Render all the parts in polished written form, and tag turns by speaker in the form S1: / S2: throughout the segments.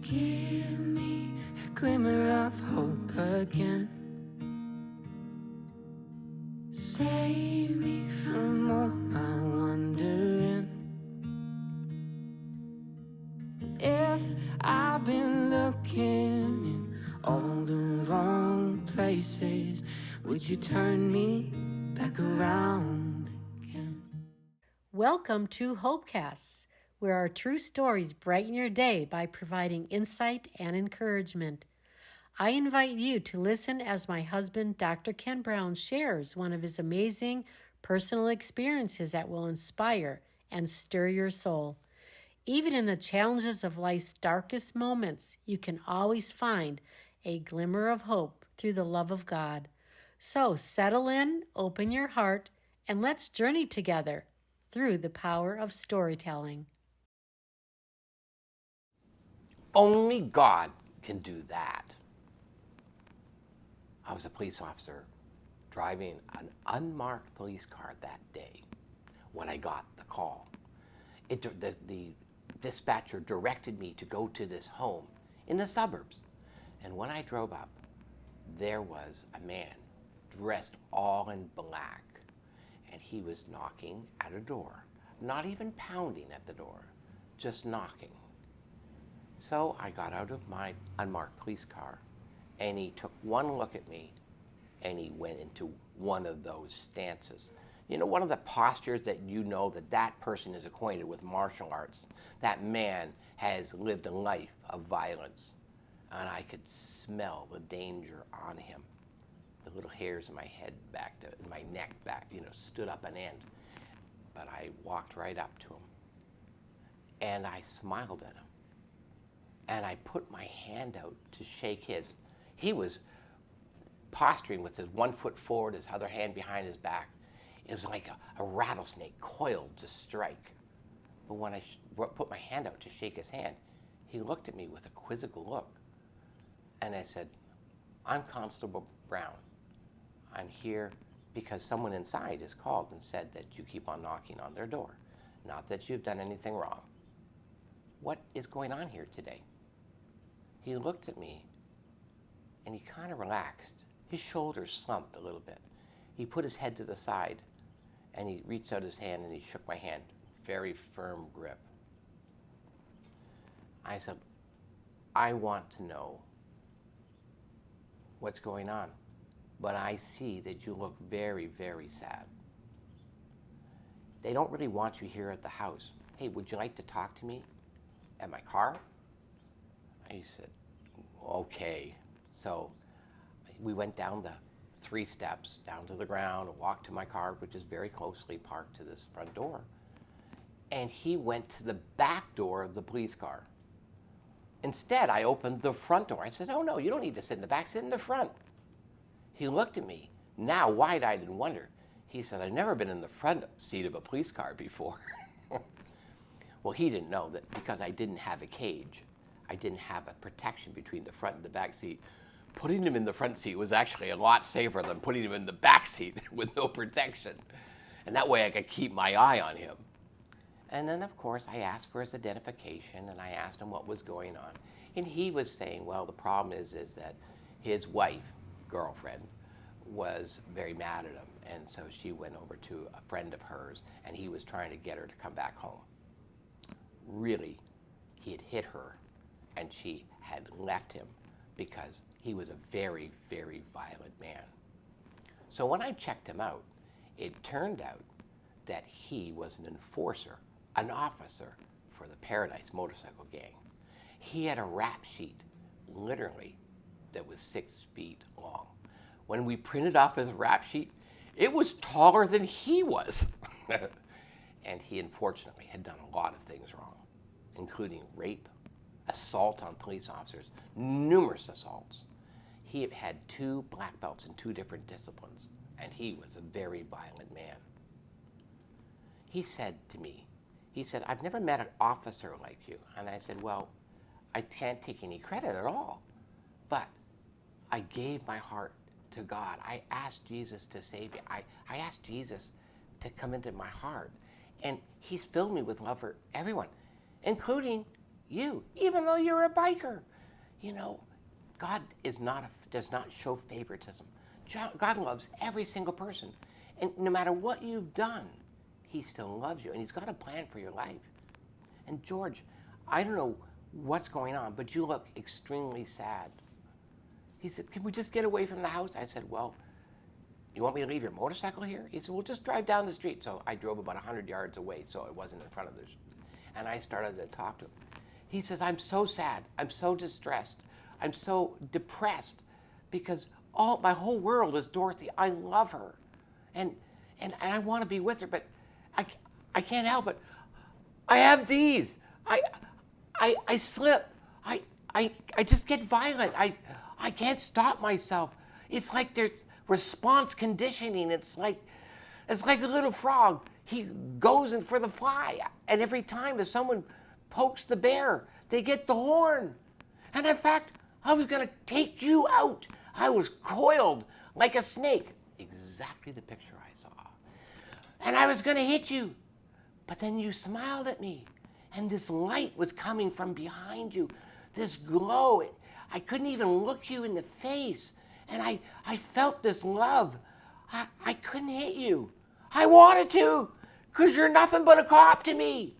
S1: Give me a glimmer of hope again. Save me from all my wandering. If I've been looking in all the wrong places, would you turn me back around again?
S2: Welcome to HopeCasts, where our true stories brighten your day by providing insight and encouragement. I invite you to listen as my husband, Dr. Ken Brown, shares one of his amazing personal experiences that will inspire and stir your soul. Even in the challenges of life's darkest moments, you can always find a glimmer of hope through the love of God. So settle in, open your heart, and let's journey together through the power of storytelling.
S3: Only God can do that. I was a police officer driving an unmarked police car that day when I got the call. The dispatcher directed me to go to this home in the suburbs. And when I drove up, there was a man dressed all in black, and he was knocking at a door, not even pounding at the door, just knocking. So I got out of my unmarked police car, and he took one look at me, and he went into one of those stances. You know, one of the postures that you know that that person is acquainted with martial arts. That man has lived a life of violence, and I could smell the danger on him. The little hairs in my head my neck back, stood up an end. But I walked right up to him, and I smiled at him. And I put my hand out to shake his. He was posturing with his one foot forward, his other hand behind his back. It was like a rattlesnake coiled to strike. But when I put my hand out to shake his hand, he looked at me with a quizzical look. And I said, "I'm Constable Brown. I'm here because someone inside has called and said that you keep on knocking on their door. Not that you've done anything wrong. What is going on here today?" He looked at me, and he kind of relaxed. His shoulders slumped a little bit. He put his head to the side, and he reached out his hand, and he shook my hand. Very firm grip. I said, "I want to know what's going on, but I see that you look very, very sad. They don't really want you here at the house. Hey, would you like to talk to me at my car?" I said, "Okay." So we went down the 3 steps, down to the ground, and walked to my car, which is very closely parked to this front door. And he went to the back door of the police car. Instead, I opened the front door. I said, "Oh, no, you don't need to sit in the back, sit in the front." He looked at me, now wide-eyed in wonder. He said, "I've never been in the front seat of a police car before." Well, he didn't know that because I didn't have a cage, I didn't have a protection between the front and the back seat. Putting him in the front seat was actually a lot safer than putting him in the back seat with no protection. And that way I could keep my eye on him. And then, of course, I asked for his identification, and I asked him what was going on. And he was saying, well, the problem is that his wife, girlfriend, was very mad at him. And so she went over to a friend of hers, and he was trying to get her to come back home. Really, he had hit her, and she had left him because he was a very, very violent man. So when I checked him out, it turned out that he was an enforcer, an officer for the Paradise Motorcycle Gang. He had a rap sheet, literally, that was 6 feet long. When we printed off his rap sheet, it was taller than he was. And he, unfortunately, had done a lot of things wrong, including rape, assault on police officers, numerous assaults. He had had 2 black belts in 2 different disciplines, and he was a very violent man. He said to me, "I've never met an officer like you." And I said, "Well, I can't take any credit at all, but I gave my heart to God. I asked Jesus to save me. I asked Jesus to come into my heart, and he's filled me with love for everyone, including you, even though you're a biker. You know, God does not show favoritism. God loves every single person. And no matter what you've done, he still loves you. And he's got a plan for your life. And George, I don't know what's going on, but you look extremely sad. He said, can we just get away from the house? I said, well, you want me to leave your motorcycle here? He said, well, just drive down the street. So I drove about 100 yards away, so it wasn't in front of this. And I started to talk to him. He says, I'm so sad. I'm so distressed. I'm so depressed because my whole world is Dorothy. I love her. And I want to be with her, but I can't help it. I have these. I slip. I just get violent. I can't stop myself. It's like there's response conditioning. It's like a little frog. He goes in for the fly. And every time if someone pokes the bear, they get the horn. And in fact, I was going to take you out. I was coiled like a snake. Exactly the picture I saw. And I was going to hit you. But then you smiled at me. And this light was coming from behind you. This glow. I couldn't even look you in the face. And I felt this love. I couldn't hit you. I wanted to, because you're nothing but a cop to me.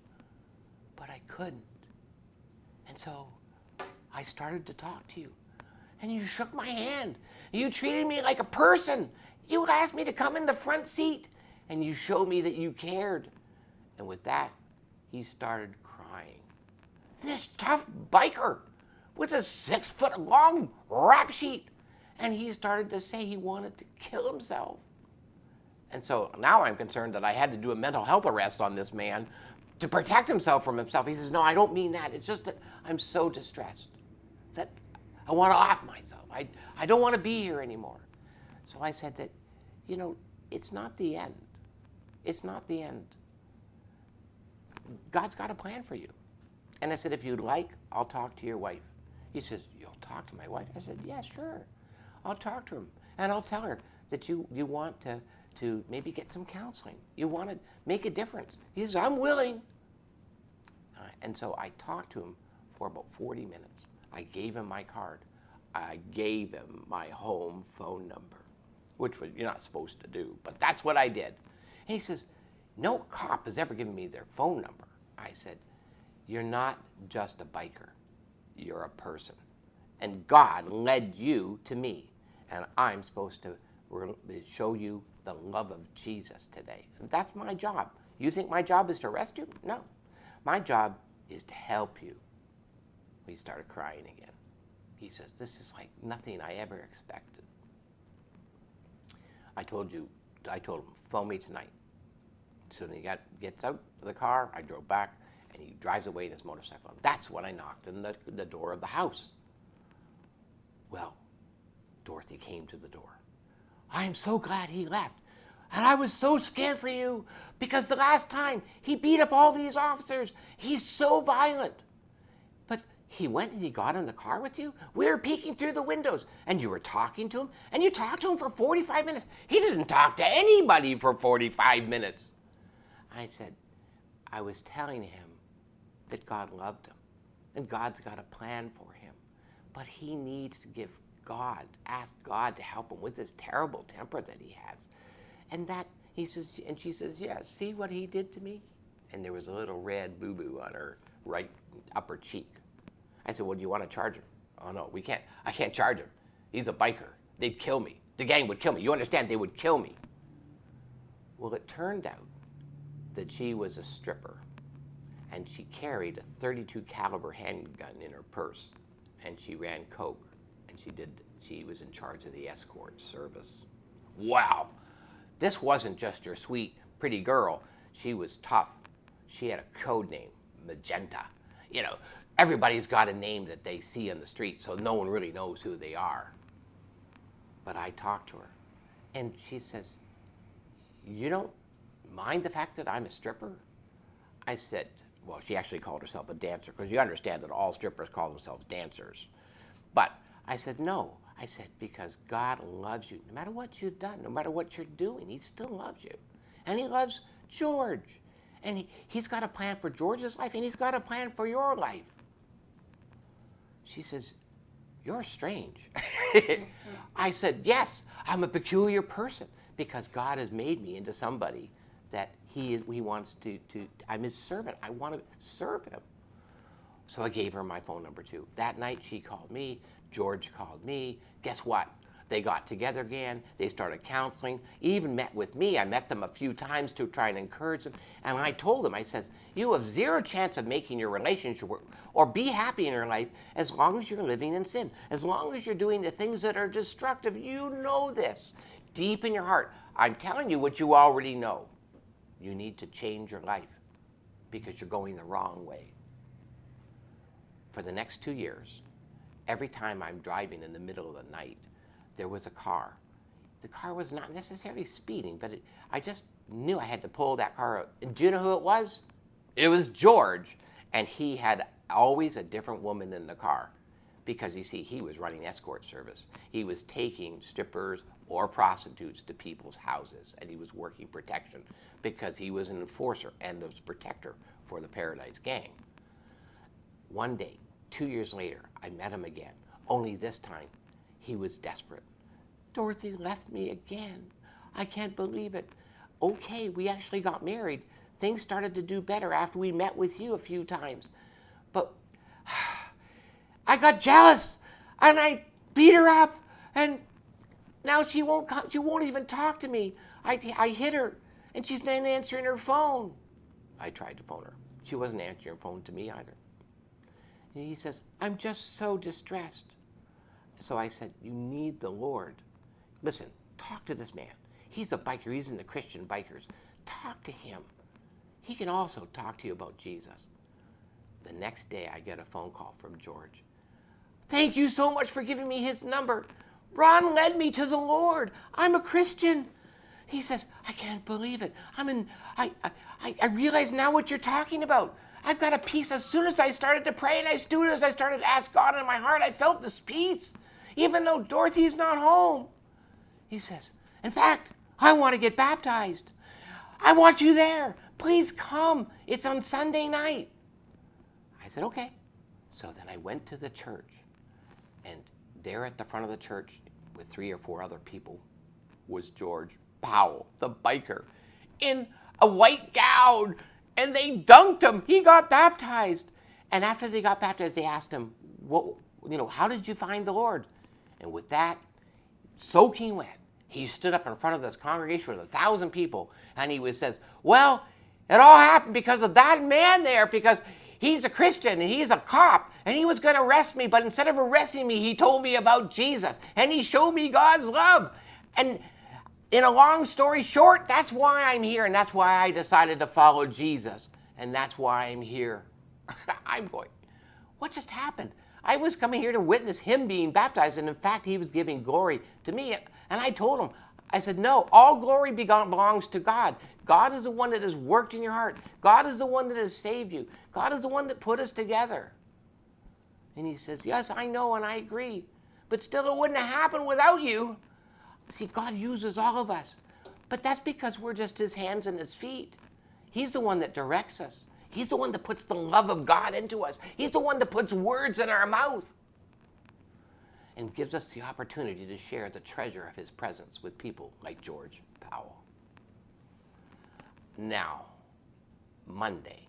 S3: But I couldn't. And so I started to talk to you. And you shook my hand. You treated me like a person. You asked me to come in the front seat. And you showed me that you cared. And with that, he started crying. This tough biker with a 6-foot-long rap sheet. And he started to say he wanted to kill himself. And so now I'm concerned that I had to do a mental health arrest on this man to protect himself from himself. He says, no, I don't mean that. It's just that I'm so distressed that I want to off myself. I don't want to be here anymore. So I said that, it's not the end. It's not the end. God's got a plan for you. And I said, if you'd like, I'll talk to your wife. He says, you'll talk to my wife? I said, yeah, sure. I'll talk to him. And I'll tell her that you want to maybe get some counseling. You want to make a difference. He says, I'm willing. And so I talked to him for about 40 minutes. I gave him my card. I gave him my home phone number, which you're not supposed to do, but that's what I did. And he says, no cop has ever given me their phone number. I said, you're not just a biker. You're a person. And God led you to me. And I'm supposed to show you the love of Jesus today. And that's my job. You think my job is to arrest you? No. My job is to help you. He started crying again. He says, this is like nothing I ever expected. I told him, phone me tonight. So then he gets out of the car, I drove back, and he drives away in his motorcycle. And that's when I knocked on the door of the house. Well, Dorothy came to the door. I am so glad he left. And I was so scared for you because the last time he beat up all these officers. He's so violent. But he went and he got in the car with you. We were peeking through the windows and you were talking to him and you talked to him for 45 minutes. He doesn't talk to anybody for 45 minutes. I said, I was telling him that God loved him and God's got a plan for him. But he needs to ask God to help him with this terrible temper that he has. And she says, yeah, see what he did to me? And there was a little red boo-boo on her right upper cheek. I said, well, do you want to charge him? Oh, no, we can't. I can't charge him. He's a biker. They'd kill me. The gang would kill me. You understand? They would kill me. Well, it turned out that she was a stripper, and she carried a .32 caliber handgun in her purse, and she ran coke, and she was in charge of the escort service. Wow. This wasn't just your sweet, pretty girl. She was tough. She had a code name, Magenta. Everybody's got a name that they see on the street, so no one really knows who they are. But I talked to her, and she says, you don't mind the fact that I'm a stripper? I said, well, she actually called herself a dancer, because you understand that all strippers call themselves dancers. But I said, no. I said, because God loves you. No matter what you've done, no matter what you're doing, he still loves you. And he loves George. And he's got a plan for George's life, and he's got a plan for your life. She says, "You're strange." I said, "Yes, I'm a peculiar person because God has made me into somebody that he wants to, I'm his servant. I want to serve him." So I gave her my phone number too. That night she called me, George called me. Guess what? They got together again. They started counseling. Even met with me. I met them a few times to try and encourage them. And I told them, I said, you have zero chance of making your relationship work or be happy in your life as long as you're living in sin. As long as you're doing the things that are destructive. You know this deep in your heart. I'm telling you what you already know. You need to change your life because you're going the wrong way. For the next 2 years, every time I'm driving in the middle of the night, there was a car. The car was not necessarily speeding, but I just knew I had to pull that car out. And do you know who it was? It was George. And he had always a different woman in the car because, you see, he was running escort service. He was taking strippers or prostitutes to people's houses, and he was working protection because he was an enforcer and a protector for the Paradise Gang. One day, 2 years later, I met him again, only this time he was desperate. "Dorothy left me again. I can't believe it. Okay, we actually got married. Things started to do better after we met with you a few times. But I got jealous and I beat her up and now she won't even talk to me. I hit her and she's not answering her phone." I tried to phone her. She wasn't answering her phone to me either. And he says, "I'm just so distressed." So I said, "You need the Lord. Listen, talk to this man. He's a biker. He's in the Christian bikers. Talk to him. He can also talk to you about Jesus." The next day, I get a phone call from George. "Thank you so much for giving me his number. Ron led me to the Lord. I'm a Christian." He says, "I can't believe it. I realize now what you're talking about. I've got a peace. As soon as I started to pray and as soon as I started to ask God in my heart, I felt this peace, even though Dorothy's not home." He says, "In fact, I want to get baptized. I want you there. Please come. It's on Sunday night." I said, "Okay." So then I went to the church, and there at the front of the church with 3 or 4 other people was George Powell, the biker, in a white gown, and they dunked him. He got baptized. And after they got baptized, they asked him, how did you find the Lord?" And with that, soaking wet, he stood up in front of this congregation with 1,000 people, and he says, "Well, it all happened because of that man there, because he's a Christian and he's a cop, and he was going to arrest me, but instead of arresting me, he told me about Jesus, and he showed me God's love. And in a long story short, that's why I'm here, and that's why I decided to follow Jesus, and that's why I'm here." I'm going, what just happened? I was coming here to witness him being baptized, and in fact, he was giving glory to me. And I told him, I said, "No, all glory belongs to God. God is the one that has worked in your heart. God is the one that has saved you. God is the one that put us together." And he says, "Yes, I know, and I agree. But still, it wouldn't have happened without you." See, God uses all of us. But that's because we're just his hands and his feet. He's the one that directs us. He's the one that puts the love of God into us. He's the one that puts words in our mouth and gives us the opportunity to share the treasure of his presence with people like George Powell. Now, Monday,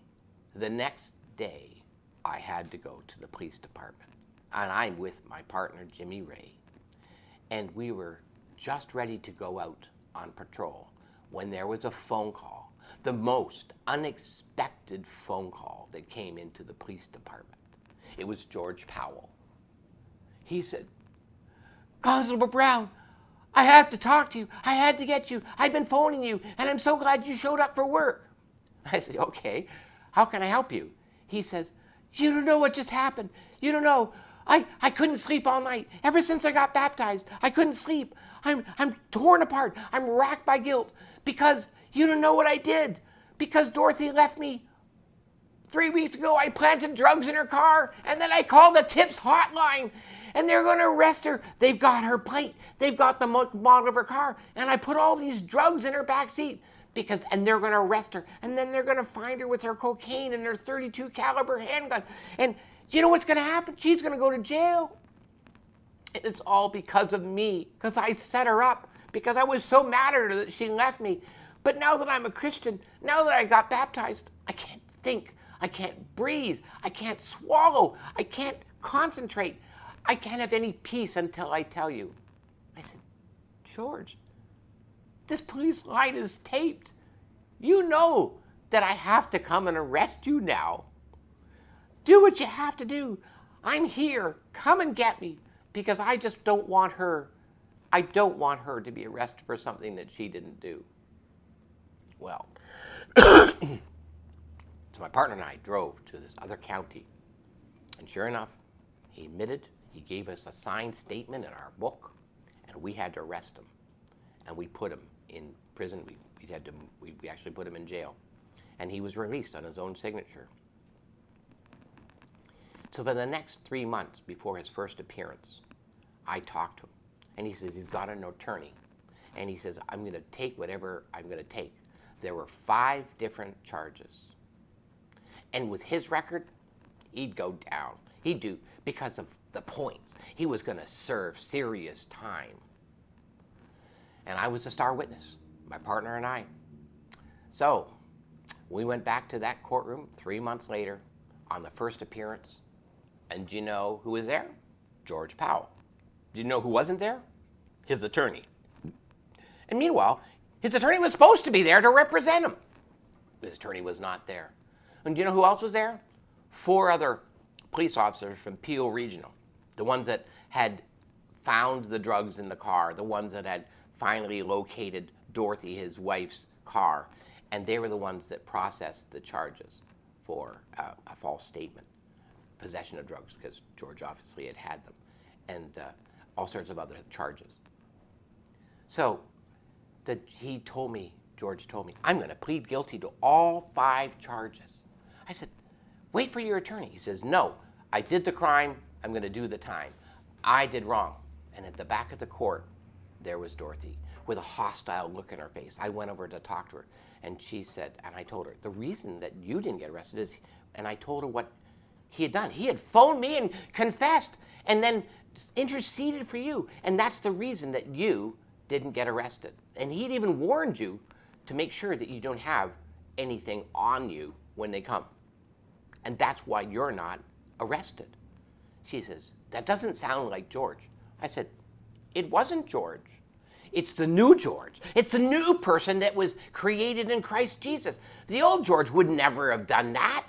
S3: the next day, I had to go to the police department. And I'm with my partner, Jimmy Ray. And we were just ready to go out on patrol when there was a phone call, the most unexpected phone call that came into the police department. It was George Powell. He said, "Constable Brown, I have to talk to you. I had to get you. I've been phoning you, and I'm so glad you showed up for work." I said, "Okay, how can I help you?" He says, "You don't know what just happened. You don't know. I couldn't sleep all night. Ever since I got baptized, I couldn't sleep. I'm torn apart. I'm racked by guilt because you don't know what I did. Because Dorothy left me 3 weeks ago. I planted drugs in her car, and then I called the TIPS hotline, and they're going to arrest her. They've got her plate. They've got the model of her car, and I put all these drugs in her back seat and they're going to arrest her, and then they're going to find her with her cocaine and her .32 caliber handgun. And You know what's going to happen? She's going to go to jail. And it's all because of me, because I set her up, because I was so mad at her that she left me. But now that I'm a Christian, now that I got baptized, I can't think. I can't breathe. I can't swallow. I can't concentrate. I can't have any peace until I tell you. I said, George, this police line is taped. You know that I have to come and arrest you now. Do what you have to do. I'm here. Come and get me, because I just don't want her. I don't want her to be arrested for something that she didn't do. Well, so my partner and I drove to this other county, and sure enough, he admitted. He gave us a signed statement in our book, and we had to arrest him, and we put him in prison. We actually put him in jail, and he was released on his own signature. So for the next 3 months before his first appearance, I talked to him, and he says he's got an attorney, and he says, I'm going to take whatever I'm going to take. There were 5 different charges, and with his record, he'd go down. He'd do, because of the points, he was going to serve serious time. And I was the star witness, my partner and I. So we went back to that courtroom 3 months later on the first appearance. And do you know who was there? George Powell. Do you know who wasn't there? His attorney. And meanwhile, his attorney was supposed to be there to represent him. His attorney was not there. And do you know who else was there? 4 other police officers from Peel Regional. The ones that had found the drugs in the car. The ones that had finally located Dorothy, his wife's car. And they were the ones that processed the charges for a false statement. Possession of drugs, because George obviously had them. And all sorts of other charges. So George told me, I'm going to plead guilty to all 5 charges. I said, wait for your attorney. He says, no, I did the crime. I'm going to do the time. I did wrong. And at the back of the court, there was Dorothy with a hostile look in her face. I went over to talk to her, and she said, and I told her, the reason that you didn't get arrested is, and I told her what he had done. He had phoned me and confessed and then interceded for you. And that's the reason that you didn't get arrested. And he'd even warned you to make sure that you don't have anything on you when they come. And that's why you're not arrested. She says, that doesn't sound like George. I said, it wasn't George. It's the new George. It's the new person that was created in Christ Jesus. The old George would never have done that.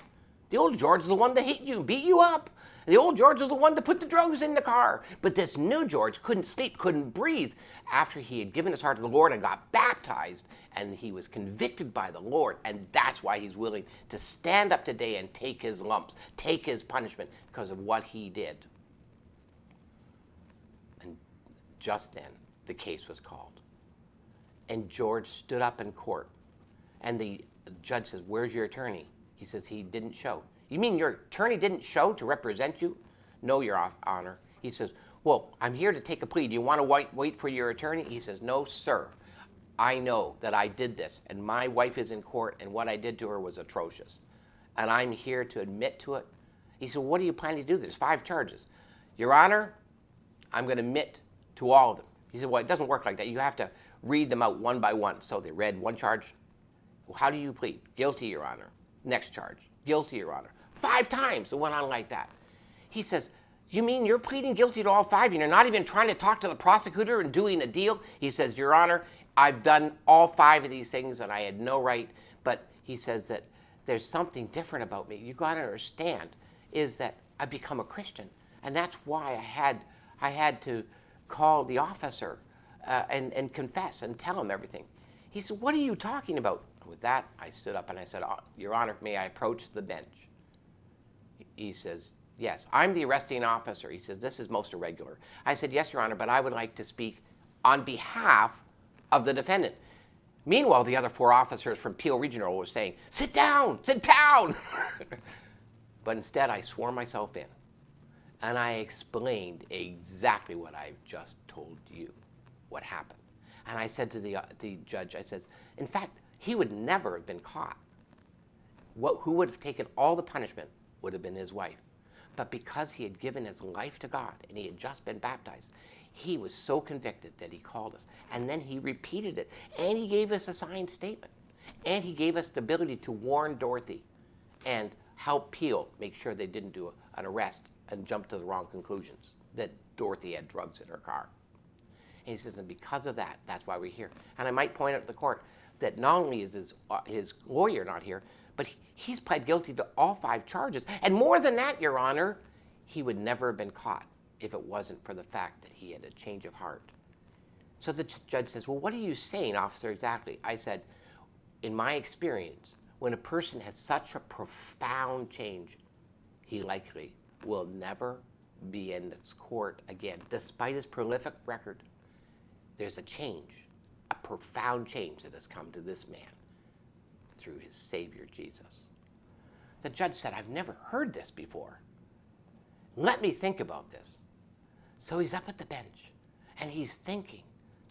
S3: The old George is the one that hit you, beat you up. The old George was the one that put the drugs in the car. But this new George couldn't sleep, couldn't breathe after he had given his heart to the Lord and got baptized, and he was convicted by the Lord. And that's why he's willing to stand up today and take his lumps, take his punishment because of what he did. And just then, the case was called. And George stood up in court. And the judge says, where's your attorney? He says, he didn't show. You mean your attorney didn't show to represent you? No, Your Honor. He says, well, I'm here to take a plea. Do you want to wait for your attorney? He says, no, sir. I know that I did this, and my wife is in court, and what I did to her was atrocious. And I'm here to admit to it. He said, what do you plan to do? There's 5 charges. Your Honor, I'm going to admit to all of them. He said, well, it doesn't work like that. You have to read them out one by one. So they read one charge. Well, how do you plead? Guilty, Your Honor. Next charge. Guilty, Your Honor. 5 times it went on like that. He says, you mean you're pleading guilty to all 5 and you're not even trying to talk to the prosecutor and doing a deal? He says, Your Honor, I've done all 5 of these things and I had no right. But he says that there's something different about me. You got to understand is that I've become a Christian. And that's why I had to call the officer and confess and tell him everything. He said, what are you talking about? With that, I stood up and I said, Your Honor, may I approach the bench? He says, yes, I'm the arresting officer. He says, this is most irregular. I said, yes, Your Honor, but I would like to speak on behalf of the defendant. Meanwhile, the other 4 officers from Peel Regional were saying, sit down, sit down. But instead, I swore myself in. And I explained exactly what I've just told you, what happened. And I said to the judge, I said, in fact, he would never have been caught. Who would have taken all the punishment would have been his wife. But because he had given his life to God and he had just been baptized, he was so convicted that he called us. And then he repeated it. And he gave us a signed statement. And he gave us the ability to warn Dorothy and help Peel make sure they didn't do an arrest and jump to the wrong conclusions, that Dorothy had drugs in her car. And he says, and because of that, that's why we're here. And I might point out to the court that not only is his lawyer not here, but he's pled guilty to all 5 charges. And more than that, Your Honor, he would never have been caught if it wasn't for the fact that he had a change of heart. So the judge says, well, what are you saying, officer, exactly? I said, in my experience, when a person has such a profound change, he likely will never be in this court again. Despite his prolific record, there's a change, a profound change that has come to this man through his Savior, Jesus. The judge said, I've never heard this before. Let me think about this. So he's up at the bench, and he's thinking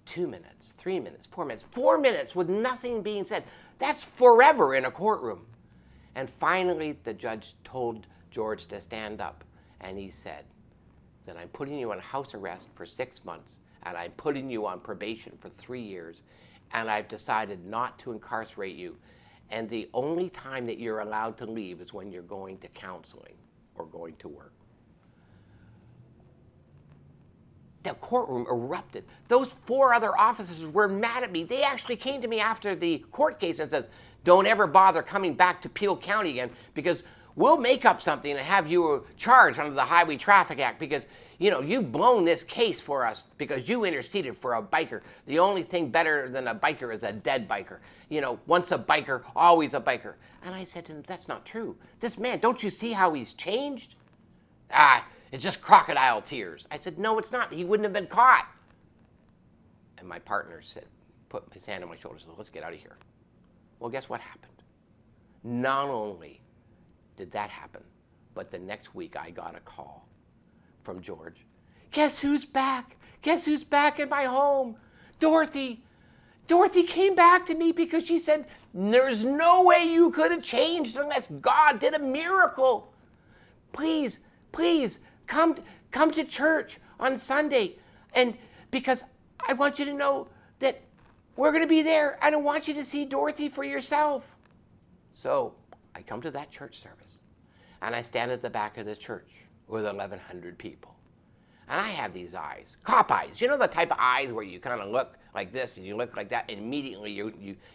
S3: 2 minutes, 3 minutes, 4 minutes, 4 minutes with nothing being said. That's forever in a courtroom. And finally, the judge told George to stand up, and he said that I'm putting you on house arrest for 6 months, and I'm putting you on probation for 3 years, and I've decided not to incarcerate you. And the only time that you're allowed to leave is when you're going to counseling or going to work. The courtroom erupted. Those 4 other officers were mad at me. They actually came to me after the court case and says, don't ever bother coming back to Peel County again, because we'll make up something and have you charged under the Highway Traffic Act, because you've blown this case for us because you interceded for a biker. The only thing better than a biker is a dead biker. Once a biker, always a biker. And I said to him, that's not true. This man, don't you see how he's changed? It's just crocodile tears. I said, no, it's not. He wouldn't have been caught. And my partner said, put his hand on my shoulder and said, let's get out of here. Well, guess what happened? Not only did that happen, but the next week I got a call from George. Guess who's back? Guess who's back in my home? Dorothy. Dorothy came back to me because she said, there's no way you could have changed unless God did a miracle. Please, come to church on Sunday. And because I want you to know that we're going to be there. I don't want you to see Dorothy for yourself. So I come to that church service, and I stand at the back of the church with 1,100 people. And I have these eyes, cop eyes. The type of eyes where you kind of look like this and you look like that, and immediately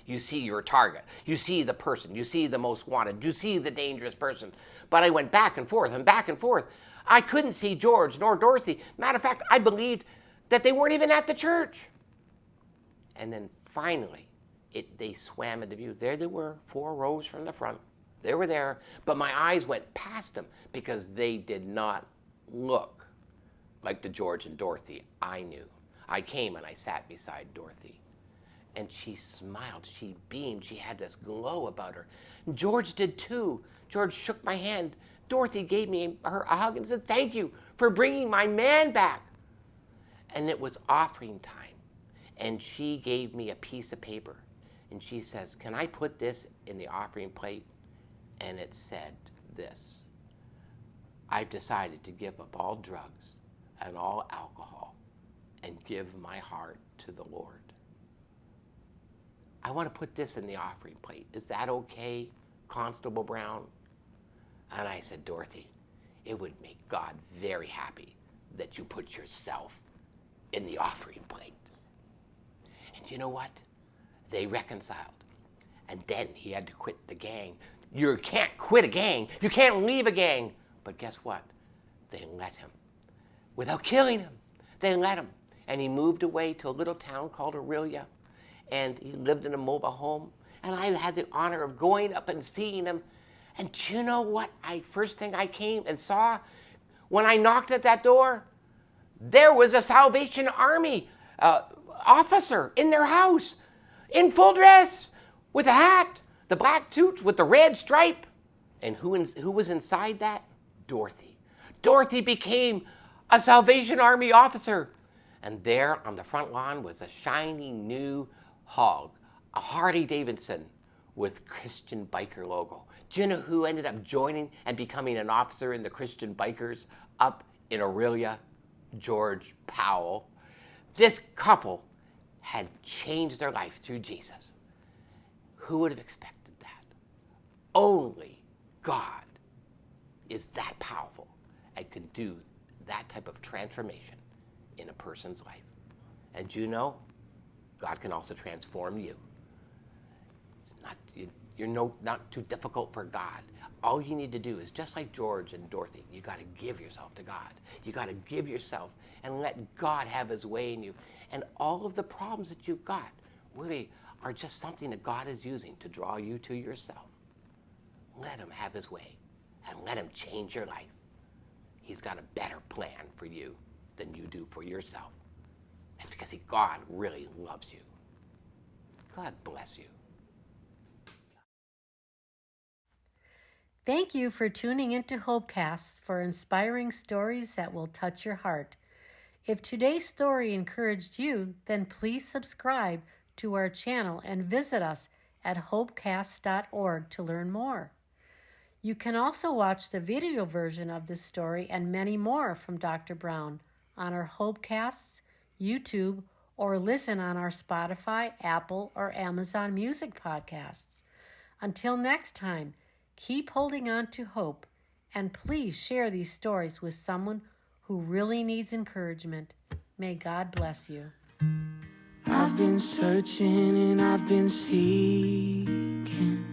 S3: you see your target. You see the person. You see the most wanted. You see the dangerous person. But I went back and forth and back and forth. I couldn't see George nor Dorothy. Matter of fact, I believed that they weren't even at the church. And then finally, they swam into view. There they were, 4 rows from the front. They were there, but my eyes went past them because they did not look like the George and Dorothy I knew. I came and I sat beside Dorothy, and she smiled, she beamed, she had this glow about her. And George did too. George shook my hand. Dorothy gave me a hug and said, thank you for bringing my man back. And it was offering time. And she gave me a piece of paper. And she says, can I put this in the offering plate? And it said this: I've decided to give up all drugs and all alcohol and give my heart to the Lord. I want to put this in the offering plate. Is that okay, Constable Brown? And I said, Dorothy, it would make God very happy that you put yourself in the offering plate. And you know what? They reconciled. And then he had to quit the gang. You can't quit a gang. You can't leave a gang. But guess what? They let him. Without killing him, they let him. And he moved away to a little town called Aurelia. And he lived in a mobile home. And I had the honor of going up and seeing him. And do you know what? First thing I came and saw when I knocked at that door, there was a Salvation Army officer in their house, in full dress, with a hat, the black toots with the red stripe. And who was inside that? Dorothy. Dorothy became a Salvation Army officer. And there on the front lawn was a shiny new hog, a Harley Davidson with Christian biker logo. Do you know who ended up joining and becoming an officer in the Christian Bikers up in Aurelia? George Powell. This couple had changed their life through Jesus. Who would have expected that? Only God is that powerful and can do that type of transformation in a person's life. And you know, God can also transform you. It's not too difficult for God. All you need to do is, just like George and Dorothy, you got to give yourself to God. You got to give yourself and let God have his way in you. And all of the problems that you've got really are just something that God is using to draw you to yourself. Let him have his way and let him change your life. He's got a better plan for you than you do for yourself. That's because God really loves you. God bless you.
S2: Thank you for tuning into HopeCasts for inspiring stories that will touch your heart. If today's story encouraged you, then please subscribe to our channel and visit us at hopecasts.org to learn more. You can also watch the video version of this story and many more from Dr. Brown on our HopeCasts, YouTube, or listen on our Spotify, Apple, or Amazon Music podcasts. Until next time, keep holding on to hope, and please share these stories with someone who really needs encouragement. May God bless you.
S1: I've been searching and I've been seeking.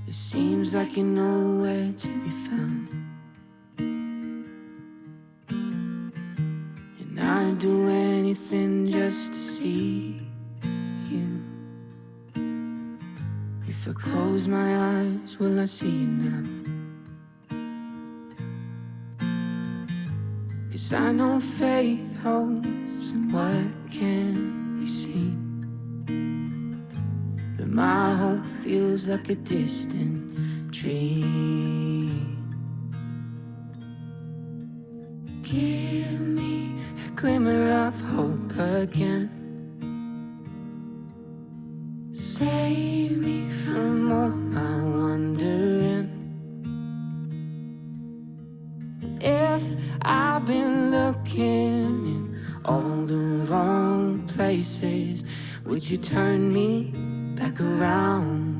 S1: It seems like you're nowhere to be found. And I'd do anything just to see you. If I close my eyes, will I see you now? 'Cause I know faith hopes in what can't be seen, but my hope feels like a distant dream. Give me a glimmer of hope again. Save me from all my wandering. If I've been looking in all the wrong places, would you turn me back around?